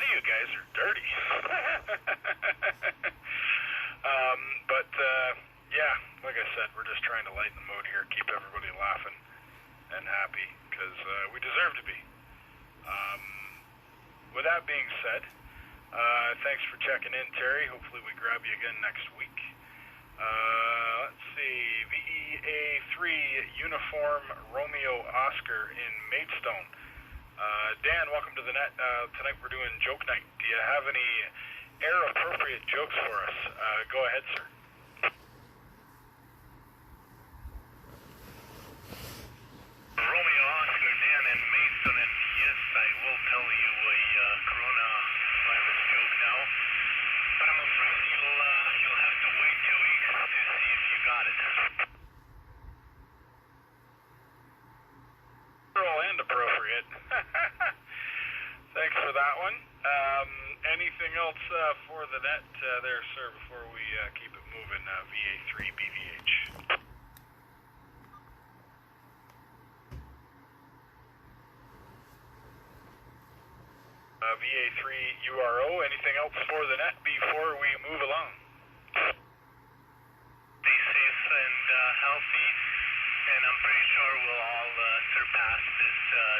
of you guys are dirty. Yeah, like I said, we're just trying to lighten the mood here, keep everybody laughing and happy, because we deserve to be. With that being said, thanks for checking in, Terry. Hopefully we grab you again next week. Let's see, VEA3 Uniform Romeo Oscar in Maidstone. Dan, welcome to the net. Tonight we're doing joke night. Do you have any air-appropriate jokes for us? Go ahead, sir. Romeo Oscar, Dan in Maidstone, and yes, I will tell you a coronavirus joke now, but I'm afraid you'll have to wait 2 weeks to see if you got it. And appropriate. Thanks for that one. Anything else for the net there, sir, before we keep it moving? VA3 BVH. VA3 URO. Anything else for the net before we move along? Stay safe and healthy, and I'm pretty sure we'll all surpass this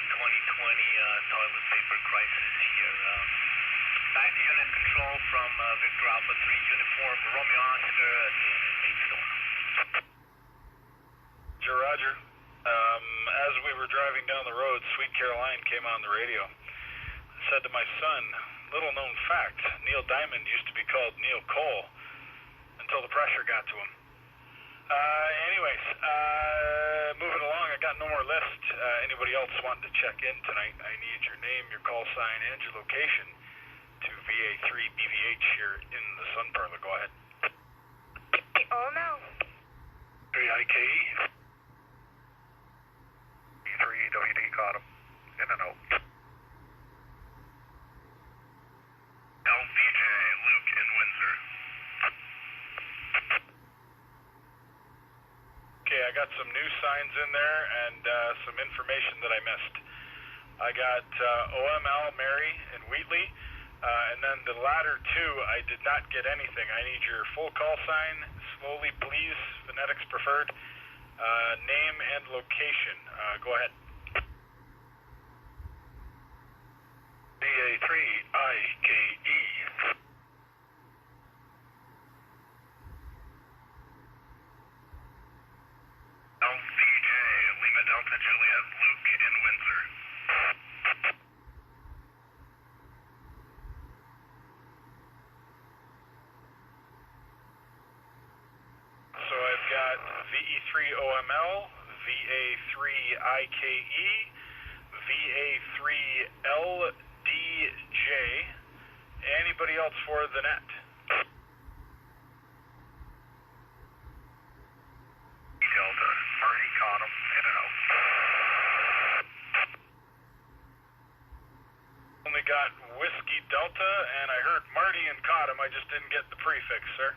2020 toilet paper crisis here. Back to unit control from Victor Alpha 3 Uniform Romeo Oscar in Maidstone. Roger. As we were driving down the road, Sweet Caroline came on the radio. Said to my son, little known fact, Neil Diamond used to be called Neil Cole until the pressure got to him. Anyways, moving along, I got no more list. Anybody else wanting to check in tonight? I need your name, your call sign, and your location to VA3 BVH here in the Sunparlor. Go ahead. Oh no. 3IKE. 3WD caught him. In and out. LCJ, Luke in Windsor. Okay, I got some new signs in there and some information that I missed. I got OML, Mary, and Wheatley, and then the latter two, I did not get anything. I need your full call sign, slowly please, phonetics preferred, name and location. Go ahead. DA3IKE. LCJ, Lima Delta Juliet, Luke in Windsor. So I've got VE3OML, VA3IKE, VA3LDJ. Anybody else for the net? Delta, Marty caught him, in and out. Only got Whiskey Delta, and I heard Marty and caught him. I just didn't get the prefix, sir.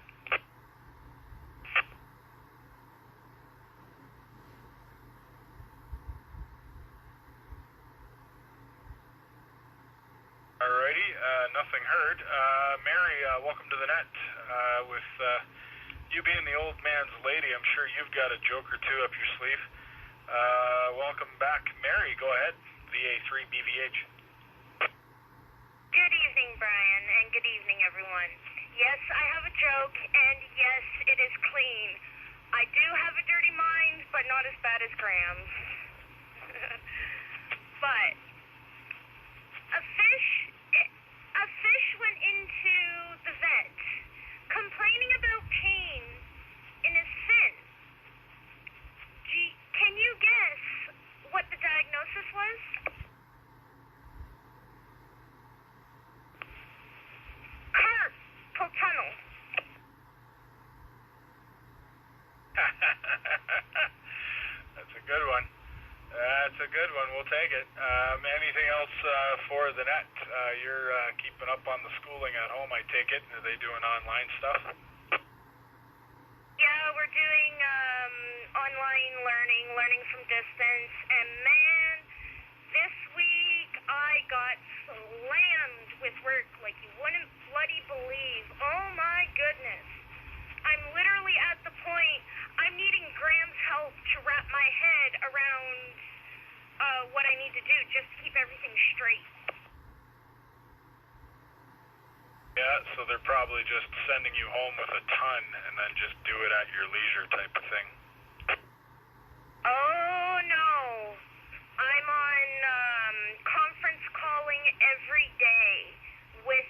Alrighty, nothing heard. Mary, welcome to the net. With you being the old man's lady, I'm sure you've got a joke or two up your sleeve. Welcome back, Mary. Go ahead. VA3 BVH. Good evening, Brian, and good evening, everyone. Yes, I have a joke, and yes, it is clean. I do have a dirty mind, but not as bad as Graham's. But a fish went into the vet, complaining about pain in his fin. Gee, can you guess what the diagnosis was? Carpal tunnel. That's a good one. That's a good one. We'll take it. Anything else for the net? You're keeping up on the schooling at home, I take it. Are they doing online stuff? Yeah, we're doing online learning from distance, and man, this week I got slammed with work So they're probably just sending you home with a ton and then just do it at your leisure type of thing. Oh, no. I'm on conference calling every day with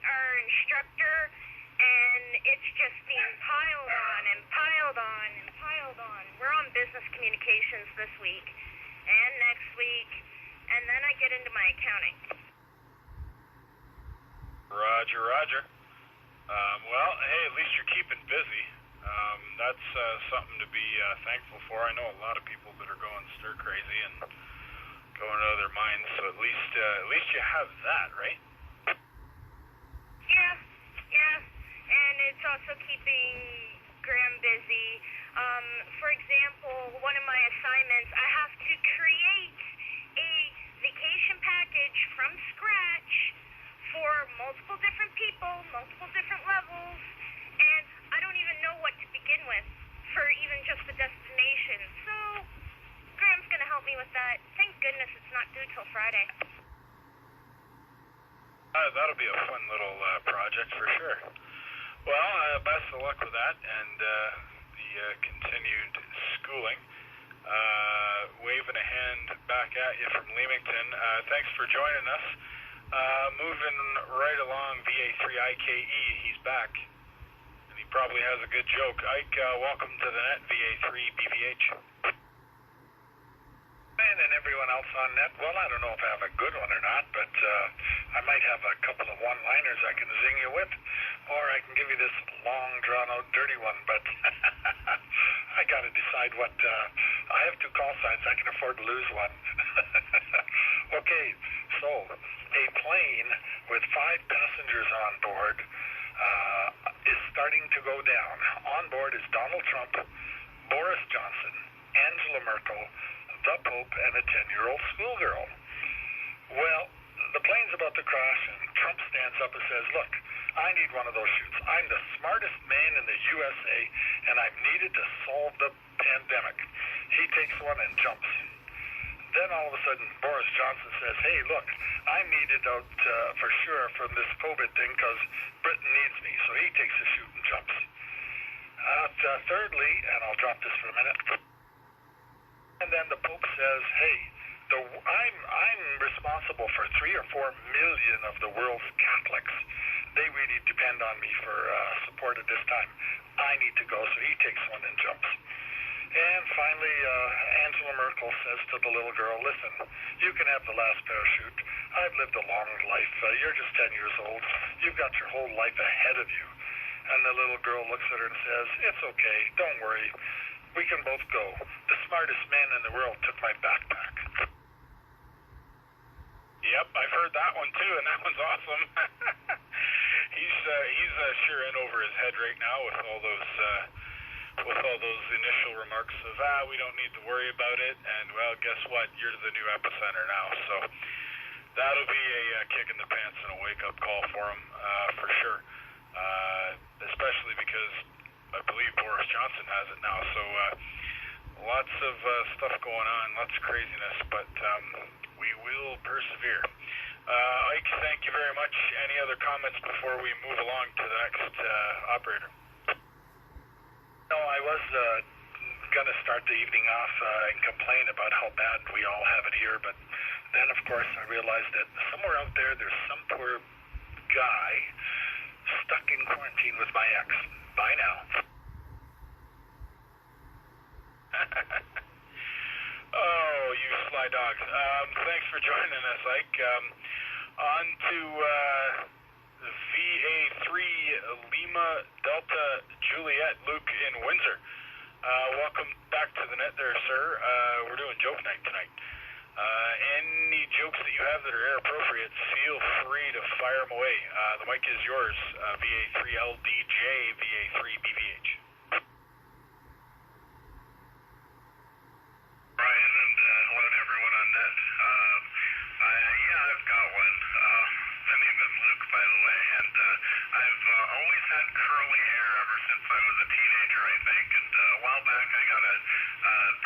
our instructor, and it's just being piled on and piled on and piled on. We're on business communications this week and next week, and then I get into my accounting. Roger, roger. Well, hey, at least you're keeping busy. That's something to be thankful for. I know a lot of people that are going stir crazy and going out of their minds, so at least you have that, right? Yeah, and it's also keeping Graham busy. For example, one of my assignments, I have to create a vacation package from scratch for multiple different people, multiple different levels, and I don't even know what to begin with for even just the destination. So Graham's going to help me with that. Thank goodness it's not due till Friday. That'll be a fun little project for sure. Well, best of luck with that and the continued schooling. Waving a hand back at you from Leamington. Thanks for joining us. Moving right along, VA3IKE, he's back. And he probably has a good joke. Ike, welcome to the net, VA3BVH. And everyone else on net, well, I don't know if I have a good one or not, but I might have a couple of one-liners I can zing you with, or I can give you this long, drawn-out, dirty one, but I got to decide what, I have two call signs, I can afford to lose one. Okay, so a plane with 5 passengers on board is starting to go down. On board is Donald Trump, Boris Johnson, Angela Merkel, the Pope, and a 10-year-old schoolgirl. Well, the plane's about to crash, and Trump stands up and says, look, I need one of those chutes. I'm the smartest man in the USA, and I'm needed to solve the pandemic. He takes one and jumps. Then all of a sudden, Boris Johnson says, hey, look, I'm needed out for sure from this COVID thing because Britain needs me. So he takes a chute and jumps. Thirdly, and I'll drop this for a minute, and then the Pope says, hey, I'm responsible for 3 or 4 million of the world's Catholics. They really depend on me for support at this time. I need to go, so he takes one and jumps. And finally, Angela Merkel says to the little girl, listen, you can have the last parachute. I've lived a long life. You're just 10 years old. You've got your whole life ahead of you. And the little girl looks at her and says, it's okay, don't worry. We can both go. The smartest man in the world took my backpack. Yep, I've heard that one too, and that one's awesome. He's sure in over his head right now with all those initial remarks of we don't need to worry about it, and well, guess what? You're the new epicenter now, so that'll be a kick in the pants and a wake-up call for him for sure. Especially because I believe Boris Johnson has it now, so lots of stuff going on, lots of craziness, but we will persevere. Ike, thank you very much. Any other comments before we move along to the next operator? No, I was going to start the evening off and complain about how bad we all have it here, but then, of course, I realized that somewhere out there, there's some poor guy stuck in quarantine with my ex. Bye now. Oh, you sly dogs. Thanks for joining us, Ike. On to VA3 Lima Delta Juliet Luke in Windsor. Welcome back to the net there, sir. We're doing joke night tonight. Any jokes that you have that are air appropriate, feel free to fire them away. The mic is yours, VA3LDJ, VA3BVH. Brian, and hello to everyone on net. Yeah, I've got one. My name is Luke, by the way, and I've always had curly hair ever since I was a teenager, I think. And a while back, I got a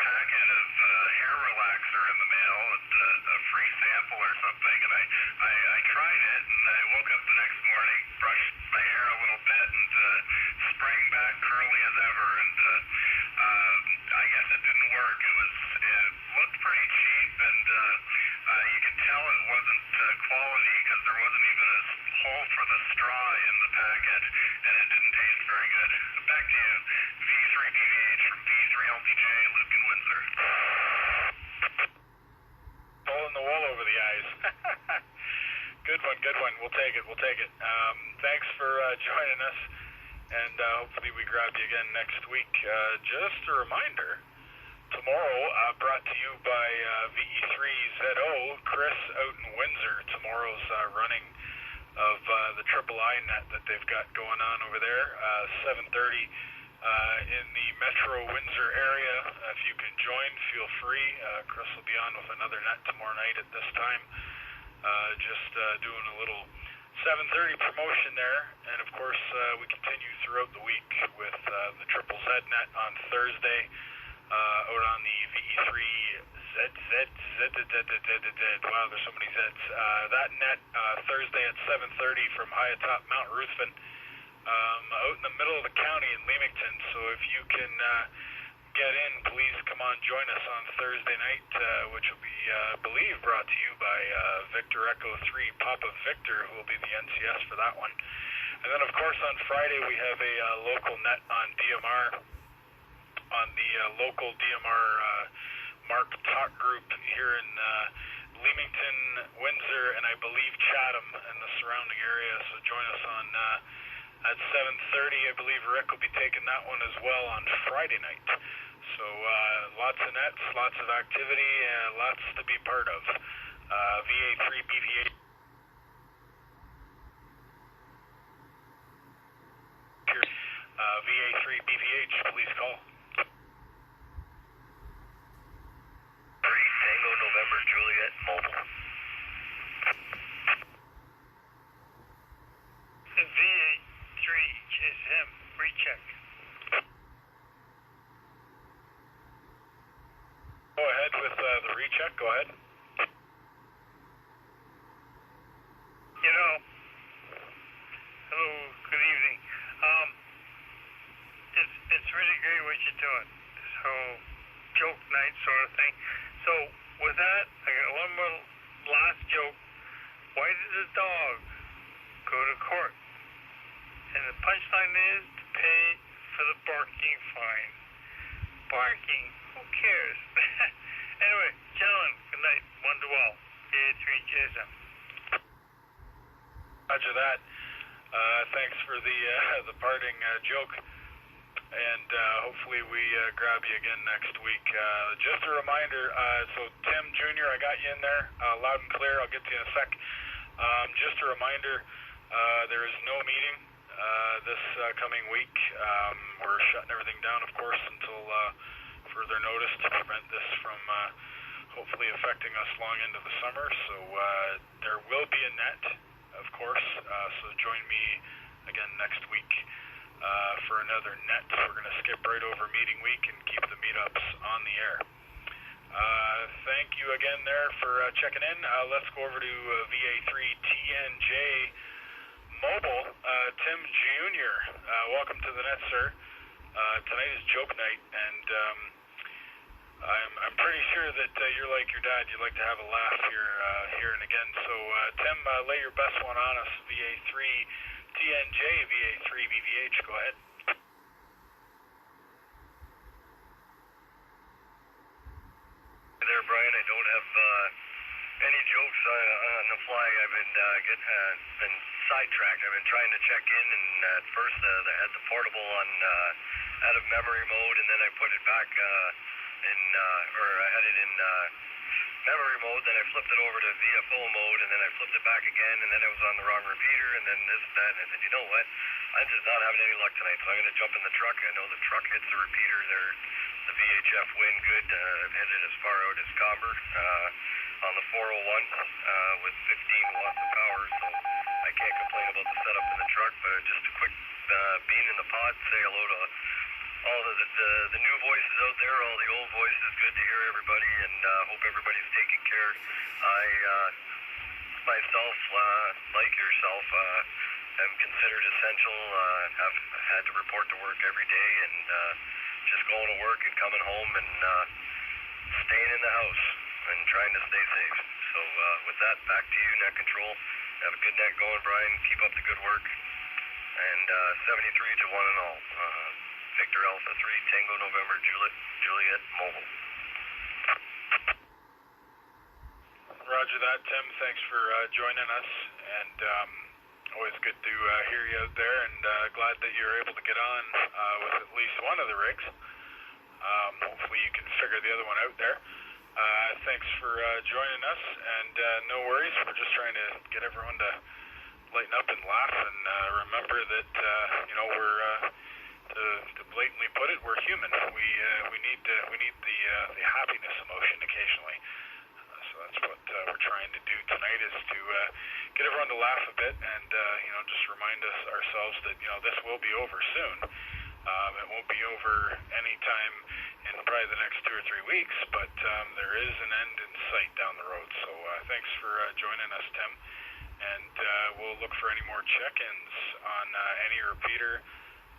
packet of hair relaxer in the mail, and a free sample or something. And I tried it, and I woke up the next morning, brushed my the hole for the straw in the packet, and it didn't taste very good. Back to you. V3BVH from P3LPJ, Luke in Windsor. Pulling the wool over the eyes. Good one, good one. We'll take it, we'll take it. Thanks for joining us, and hopefully we grab you again next week. Just a reminder, tomorrow, brought to you by VE3ZO, Chris out in Windsor. Tomorrow's running of the III net that they've got going on over there, 7:30 in the Metro Windsor area. If you can join, feel free. Chris will be on with another net tomorrow night at this time. Just doing a little 7:30 promotion there, and of course we continue throughout the week with the Triple Z net on Thursday, out on the VE3ZZ. Wow, there's so many Zs. That net Thursday at 7:30 from high atop Mount Ruthven, out in the middle of the county in Leamington. So if you can get in, please come on, join us on Thursday night, which will be, I believe, brought to you by Victor Echo 3 Papa Victor, who will be the NCS for that one. And then, of course, on Friday we have a local net on DMR, on the local DMR Mark Talk group here in Leamington, Windsor, and I believe Chatham and the surrounding area. So join us on at 7:30. I believe Rick will be taking that one as well on Friday night. So lots of nets, lots of activity, lots to be part of. VA3BVH. VA3BVH, please call. 3 Tango November Juliet Mobile. VA3 GSM, recheck. Go ahead with the recheck, go ahead. You know, hello, good evening. It's really great what you're doing, this whole joke night sort of thing. So, with that, I got one more last joke. Why did the dog go to court? And the punchline is to pay for the barking fine. Barking, who cares? Anyway, gentlemen, good night. One to all. VA3 GSM. Roger that. Thanks for the parting joke, and hopefully we grab you again next week. Just a reminder, so Tim Jr., I got you in there, loud and clear. I'll get to you in a sec. Just a reminder, there is no meeting this coming week. We're shutting everything down, of course, until further notice to prevent this from hopefully affecting us long into the summer. So there will be a net, of course, so join me again next week for another net. We're going to skip right over meeting week and keep the meetups on the air. Thank you again there for checking in. Let's go over to VA3TNJ Mobile. Tim Jr., welcome to the net, sir. Tonight is joke night, and I'm pretty sure that you're like your dad. You like to have a laugh here and again. So, Tim, lay your best one on us. VA3TNJ, VA3BVH. Go ahead. Hey there, Brian. I don't have any jokes on the fly. I've been sidetracked. I've been trying to check in, and at first I had the portable on out of memory mode, and then I put it back I had it in memory mode, then I flipped it over to VFO mode, and then I flipped it back again, and then I was on the wrong repeater, and then this, that, and I said, you know what, I'm just not having any luck tonight, so I'm going to jump in the truck. I know the truck hits the repeater there, the VHF win good. I've headed as far out as Comber on the 401 with 15 watts of power, so I can't complain about the setup in the truck, but just a quick bean in the pod, say hello to all the new voices out there, all the old voices. Good to hear everybody, and hope everybody's taking care. I myself, like yourself, am considered essential. Have had to report to work every day, and just going to work and coming home and staying in the house and trying to stay safe. So with that, back to you, Net Control, Have a good night going, Brian. Keep up the good work. And 73 to 1 and all. Victor Alpha 3, Tango November, Juliet Mobile. Roger that, Tim. Thanks for joining us, and always good to hear you out there, and glad that you're able to get on with at least one of the rigs. Hopefully you can figure the other one out there. Thanks for joining us, and no worries. We're just trying to get everyone to lighten up and laugh, and remember that we're to blatantly put it, we're human. We need the happiness emotion occasionally. So that's what we're trying to do tonight, is to get everyone to laugh a bit, and just remind ourselves that this will be over soon. It won't be over anytime in probably the next 2 or 3 weeks, but there is an end in sight down the road. So thanks for joining us, Tim, and we'll look for any more check-ins on any repeater.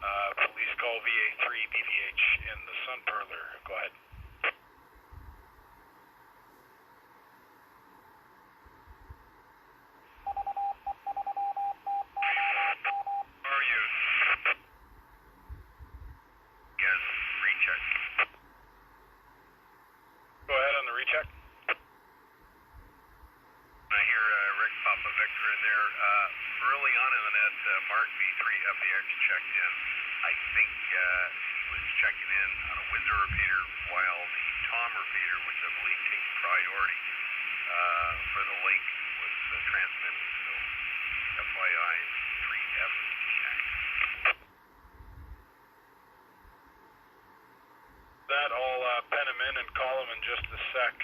Police call VA3 BVH in the Sunparlor. Go ahead. Recheck. I hear Rick Papa Victor in there. Early on in the net, Mark V3FDX checked in. I think he was checking in on a Windsor repeater, while the Tom repeater, which I believe takes priority for the lake, was transmitting. So FYI, 3F check. That, I'll pen him in and call him in just a sec.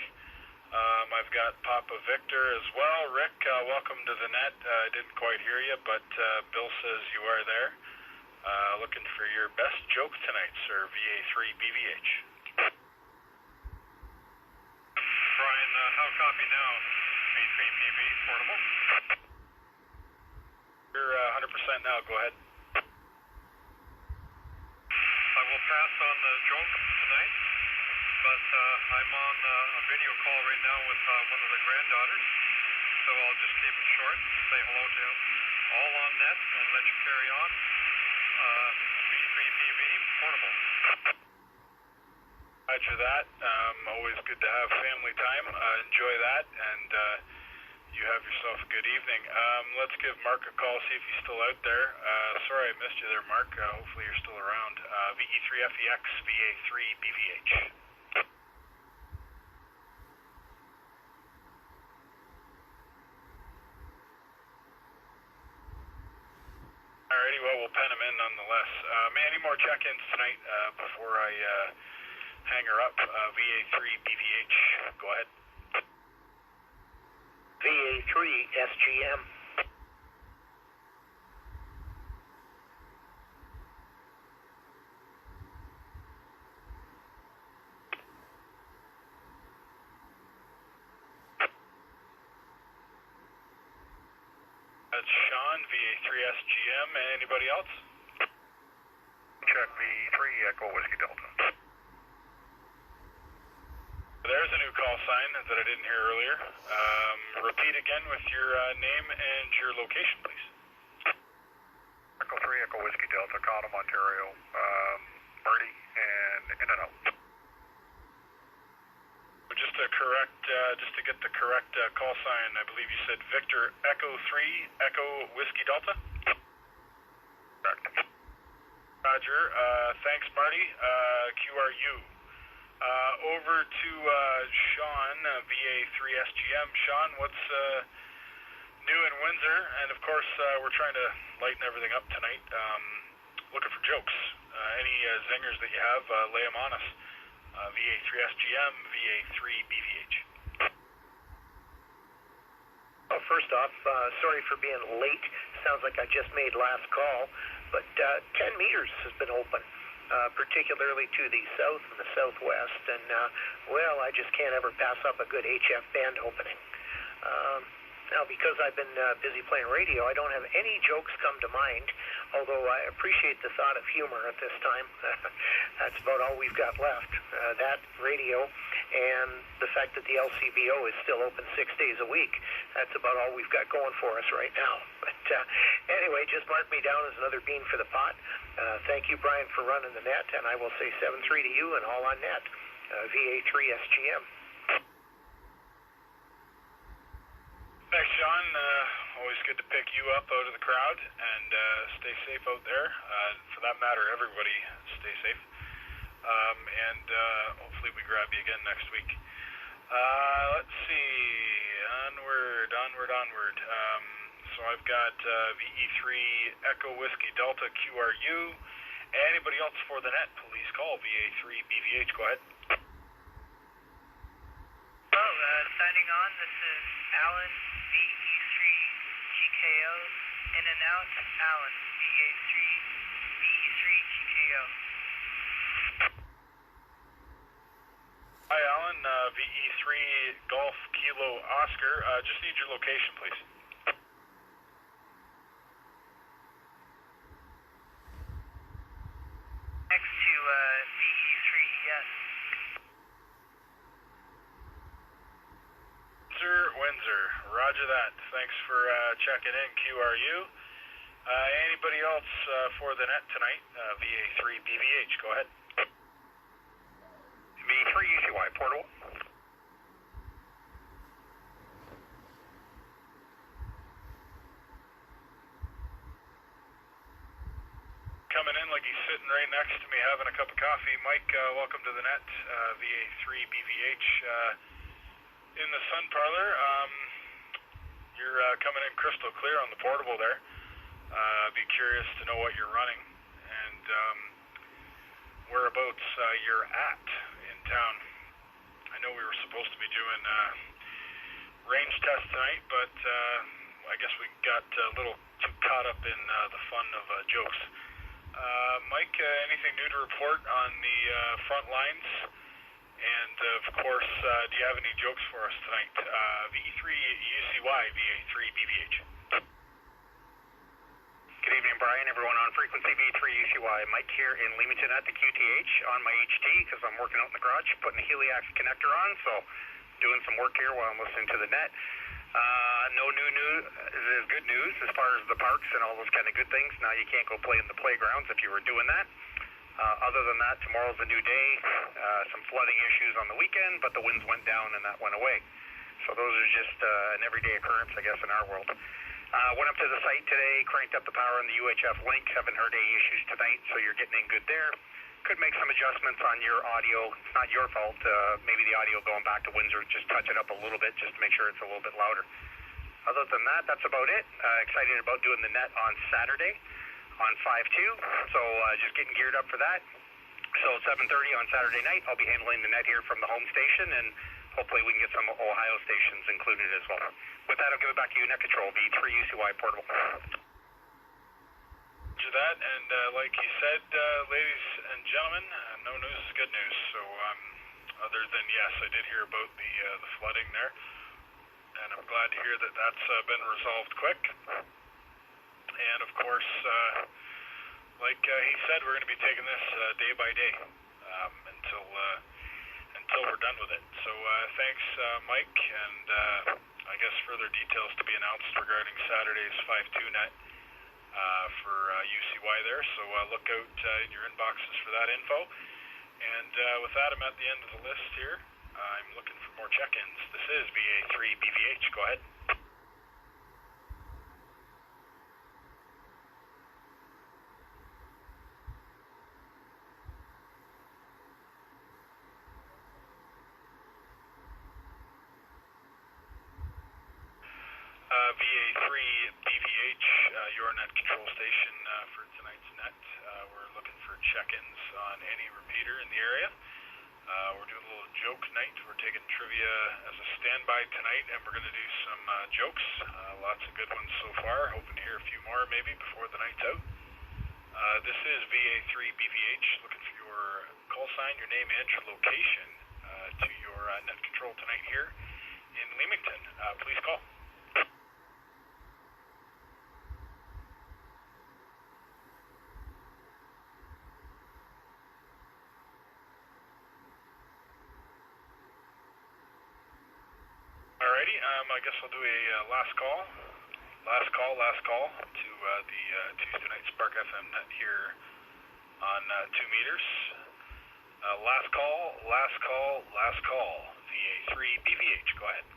I've got Papa Victor as well. Rick, welcome to the net. I didn't quite hear you, but Bill says you are there. Looking for your best joke tonight, sir. VA3 BVH. Brian, how copy now? V3PV portable. You're 100% now. Go ahead. I will pass on the joke tonight, but I'm on a video call right now with one of the granddaughters, so I'll just keep it short, say hello to all on net, and let you carry on. V3PV portable. Roger that. Always good to have family time. Enjoy that, and you have yourself a good evening. Let's give Mark a call, see if he's still out there. Sorry I missed you there, Mark. Hopefully you're still around. VE3FEX, VA3 BVH. Alrighty, well, we'll pen him in nonetheless. Any more check-ins tonight before I hang her up? VA3 BVH, go ahead. VA3 SGM. That's Sean, VA3 SGM. Anybody else? Check V3 Echo Whiskey Delta. There's a new call sign that I didn't hear earlier. Repeat again with your name and your location, please. Echo 3 Echo Whiskey Delta, Cottam, Ontario. Marty and in and out. Just to get the correct call sign, I believe you said Victor Echo 3 Echo Whiskey Delta. Correct. Roger. Thanks, Marty. QRU. Over to Sean, VA3 SGM. Sean, what's new in Windsor? And of course, we're trying to lighten everything up tonight. Looking for jokes. Any zingers that you have, lay them on us. VA3 SGM, VA3 BVH. Well, first off, sorry for being late. Sounds like I just made last call, but 10 meters has been open, particularly to the south and the southwest, and well, I just can't ever pass up a good HF band opening. Now, because I've been busy playing radio, I don't have any jokes come to mind, although I appreciate the thought of humor at this time. That's about all we've got left. That radio and the fact that the LCBO is still open 6 days a week, that's about all we've got going for us right now. But anyway, just mark me down as another bean for the pot. Thank you, Brian, for running the net, and I will say 7-3 to you and all on net. VA3 SGM. Thanks, John. Always good to pick you up out of the crowd, and stay safe out there. For that matter, everybody stay safe. And hopefully we grab you again next week. Let's see. Onward. So I've got VE3 Echo Whiskey Delta QRU. Anybody else for the net, please call VA3 BVH. Go ahead. Hello, signing on. This is Alan, VE3 GKO. In and out, Alan, VE3 GKO. Hi, Alan. VE3 Golf Kilo Oscar. Just need your location, please. Next to VE3, yes. Windsor. Roger that. Thanks for checking in, QRU. Anybody else for the net tonight? VA3 BVH. Go ahead. V3 UCY portal. Coming in like he's sitting right next to me having a cup of coffee. Mike, welcome to the net. VA3 BVH in the Sunparlor. You're coming in crystal clear on the portable there. Be curious to know what you're running and whereabouts you're at in town. I know we were supposed to be doing range test tonight, but I guess we got a little too caught up in the fun of jokes. Mike, anything new to report on the front lines? And of course, do you have any jokes for us tonight? VE3 UCY, VA3 BVH. Good evening, Brian. Everyone on frequency V3 UCY. Mike here in Leamington at the QTH on my HT because I'm working out in the garage, putting a Heliax connector on, so doing some work here while I'm listening to the net. No new news is good news as far as the parks and all those kind of good things. Now you can't go play in the playgrounds if you were doing that. Other than that, tomorrow's a new day. Some flooding issues on the weekend, but the winds went down and that went away. So those are just an everyday occurrence, I guess, in our world. Went up to the site today, cranked up the power on the UHF link. Haven't heard any issues tonight, so you're getting in good there. Could make some adjustments on your audio. It's not your fault. Maybe the audio going back to Windsor, just touch it up a little bit just to make sure it's a little bit louder. Other than that, that's about it. Excited about doing the net on Saturday on 5-2. So just getting geared up for that. So 7:30 on Saturday night, I'll be handling the net here from the home station, and hopefully we can get some Ohio stations included as well. With that, I'll give it back to you, Net Control, V3 UCY portable. To that, and like he said, ladies and gentlemen, no news is good news. So other than yes, I did hear about the flooding there, and I'm glad to hear that that's been resolved quick. And of course, like he said, we're going to be taking this day by day until we're done with it. So thanks, Mike, and I guess further details to be announced regarding Saturday's 5-2 net for UCY there. So look out in your inboxes for that info. And with that, I'm at the end of the list here. I'm looking for more check-ins. This is VA3 BVH. Go ahead. VA3 BVH, your net control station for tonight's net. We're looking for check-ins on any repeater in the area. We're doing a little joke night. We're taking trivia as a standby tonight, and we're going to do some jokes. Lots of good ones so far. Hoping to hear a few more maybe before the night's out. This is VA3 BVH. Looking for your call sign, your name, and your location to your net control tonight here in Leamington. Please call. Alrighty, I guess I'll do a last call to the Tuesday night Spark FM net here on 2 meters. Last call, VA3 BVH, go ahead.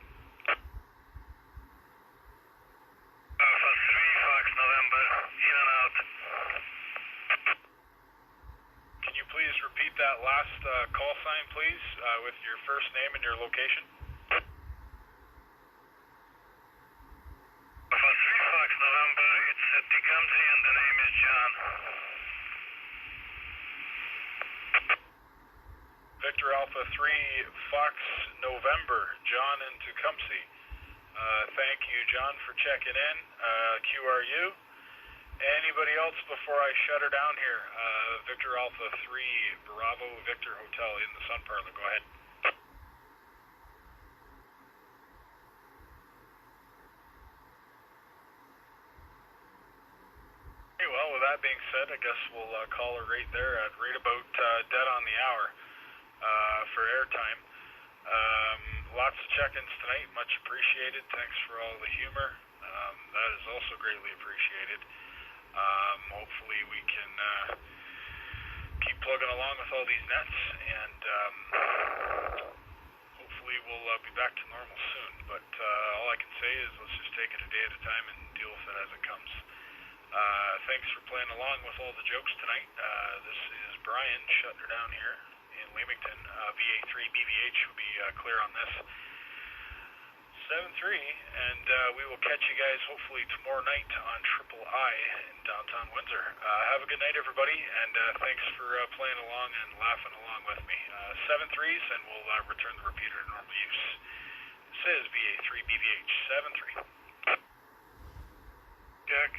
Alpha 3, Fox November, in and out. Can you please repeat that last call sign, please, with your first name and your location? Alpha 3, Fox November, it's Tecumseh and the name is John. Victor Alpha 3, Fox November, John in Tecumseh. Thank you, John, for checking in. QRU. Anybody else before I shut her down here? Victor Alpha 3, Bravo Victor Hotel in the Sunparlor. Go ahead. Okay, well, with that being said, I guess we'll call her right there at right about dead on the hour for airtime. Lots of check-ins tonight, much appreciated. Thanks for all the humor. That is also greatly appreciated. Hopefully we can keep plugging along with all these nets, and hopefully we'll be back to normal soon. But all I can say is let's just take it a day at a time and deal with it as it comes. Thanks for playing along with all the jokes tonight. This is Brian shutting her down here in Leamington. VA3 BVH will be clear on this. 7-3, and we will catch you guys hopefully tomorrow night on Triple I in downtown Windsor. Have a good night, everybody, and thanks for playing along and laughing along with me. 7-3s, and we'll return the repeater to normal use. This is VA3 BVH 7-3. Jack.